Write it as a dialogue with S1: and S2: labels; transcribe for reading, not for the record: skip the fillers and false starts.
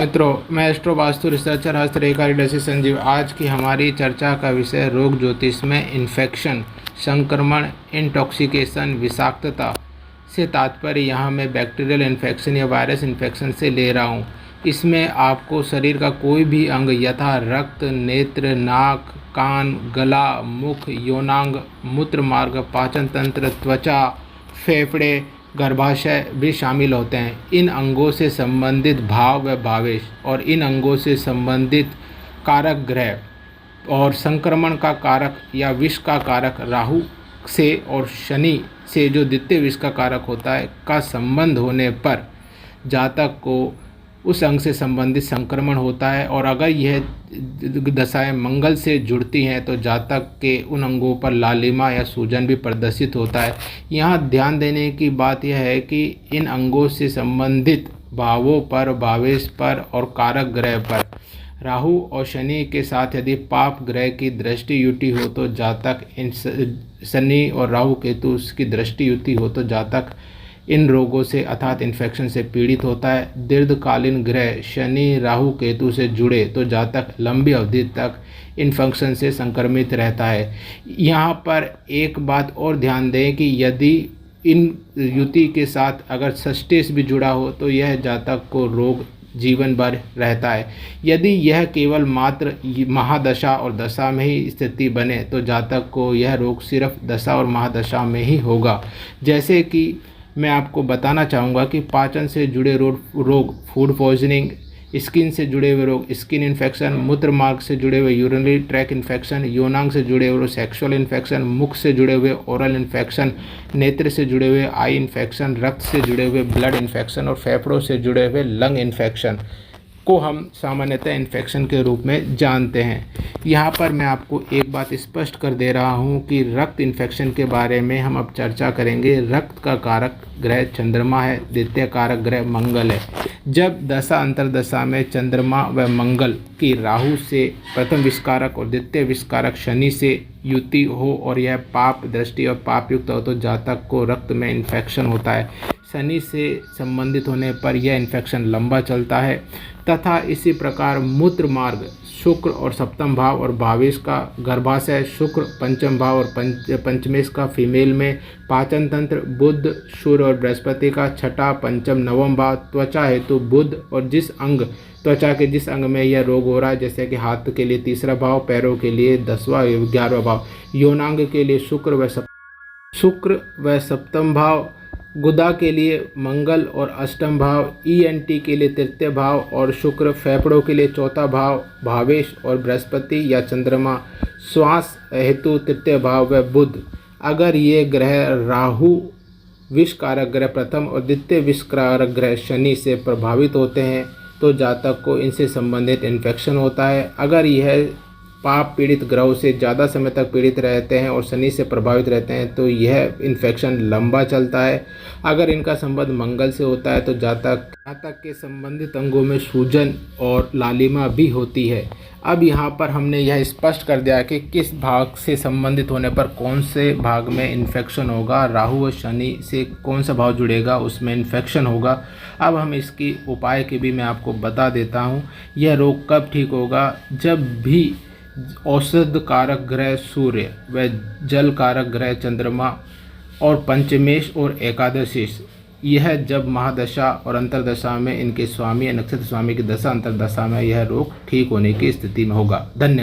S1: मित्रों, मैं astro vastu researcher हस्तरेखा reader से संजीव। आज की हमारी चर्चा का विषय रोग ज्योतिष में इन्फेक्शन, संक्रमण, इंटॉक्सिकेशन, विषाक्तता से तात्पर्य यहाँ मैं बैक्टीरियल इन्फेक्शन या वायरस इन्फेक्शन से ले रहा हूँ। इसमें आपको शरीर का कोई भी अंग यथा रक्त, नेत्र, नाक, कान, गला, मुख, यौनांग, मूत्र मार्ग, पाचन तंत्र, त्वचा, फेफड़े, गर्भाशय भी शामिल होते हैं। इन अंगों से संबंधित भाव व भावेश और इन अंगों से संबंधित कारक ग्रह और संक्रमण का कारक या विष का कारक राहु से और शनि से जो द्वितीय विष का कारक होता है का संबंध होने पर जातक को उस अंग से संबंधित संक्रमण होता है। और अगर यह दशाएं मंगल से जुड़ती हैं तो जातक के उन अंगों पर लालिमा या सूजन भी प्रदर्शित होता है। यहाँ ध्यान देने की बात यह है कि इन अंगों से संबंधित भावों पर, भावेश पर और कारक ग्रह पर राहु और शनि के साथ यदि पाप ग्रह की दृष्टि युति हो तो जातक इन शनि और राहु केतु की दृष्टि युति हो तो जातक इन रोगों से अर्थात इन्फेक्शन से पीड़ित होता है। दीर्घकालीन ग्रह शनि राहु केतु से जुड़े तो जातक लंबी अवधि तक इन्फेक्शन से संक्रमित रहता है। यहाँ पर एक बात और ध्यान दें कि यदि इन युति के साथ अगर षष्टेश भी जुड़ा हो तो यह जातक को रोग जीवन भर रहता है। यदि यह केवल मात्र महादशा और दशा में ही स्थिति बने तो जातक को यह रोग सिर्फ दशा और महादशा में ही होगा। जैसे कि मैं आपको बताना चाहूँगा कि पाचन से जुड़े रोग फूड पॉइजनिंग, स्किन से जुड़े हुए रोग स्किन इन्फेक्शन, मूत्र मार्ग से जुड़े हुए यूरिनरी ट्रैक इन्फेक्शन, यौनांग से जुड़े हुए सेक्सुअल इन्फेक्शन, मुख से जुड़े हुए ओरल इन्फेक्शन, नेत्र से जुड़े हुए आई इन्फेक्शन, रक्त से जुड़े हुए ब्लड इन्फेक्शन और फेफड़ों से जुड़े हुए लंग इन्फेक्शन को हम सामान्यतः इन्फेक्शन के रूप में जानते हैं। यहाँ पर मैं आपको एक बात स्पष्ट कर दे रहा हूँ कि रक्त इन्फेक्शन के बारे में हम अब चर्चा करेंगे। रक्त का कारक ग्रह चंद्रमा है, द्वितीय कारक ग्रह मंगल है। जब दशा अंतरदशा में चंद्रमा व मंगल की राहु से प्रथम विषकारक और द्वितीय विषकारक शनि से युति हो और यह पाप दृष्टि और पाप युक्त हो तो जातक को रक्त में इन्फेक्शन होता है। शनि से संबंधित होने पर यह इन्फेक्शन लंबा चलता है तथा इसी प्रकार मूत्र मार्ग शुक्र और सप्तम भाव और भावेश का, गर्भाशय शुक्र पंचम भाव और पंचमेश का फीमेल में, पाचन तंत्र बुध सूर्य और बृहस्पति का छठा पंचम नवम भाव, त्वचा हेतु बुध और त्वचा के जिस अंग में यह रोग हो रहा है जैसे कि हाथ के लिए तीसरा भाव, पैरों के लिए 10वां 11वां भाव, यौनांग के लिए शुक्र व सप्तम भाव, गुदा के लिए मंगल और अष्टम भाव, ईएनटी के लिए तृतीय भाव और शुक्र, फेफड़ों के लिए चौथा भाव भावेश और बृहस्पति या चंद्रमा, श्वास हेतु तृतीय भाव व बुध। अगर ये ग्रह राहु विष कारक ग्रह प्रथम और द्वितीय विष कारक ग्रह शनि से प्रभावित होते हैं तो जातक को इनसे संबंधित इन्फेक्शन होता है। अगर यह पाप पीड़ित ग्रहों से ज़्यादा समय तक पीड़ित रहते हैं और शनि से प्रभावित रहते हैं तो यह इन्फेक्शन लंबा चलता है। अगर इनका संबंध मंगल से होता है तो जातक के संबंधित अंगों में सूजन और लालिमा भी होती है। अब यहाँ पर हमने यह स्पष्ट कर दिया कि किस भाग से संबंधित होने पर कौन से भाग में इन्फेक्शन होगा, राहु और शनि से कौन सा भाव जुड़ेगा उसमें इन्फेक्शन होगा। अब हम इसकी उपाय की भी मैं आपको बता देता हूँ। यह रोग कब ठीक होगा? जब भी औषध कारक ग्रह सूर्य व जल कारक ग्रह चंद्रमा और पंचमेश और एकादशीश यह जब महादशा और अंतरदशा में इनके स्वामी नक्षत्र स्वामी की दशा अंतरदशा में यह रोग ठीक होने की स्थिति में होगा। धन्यवाद।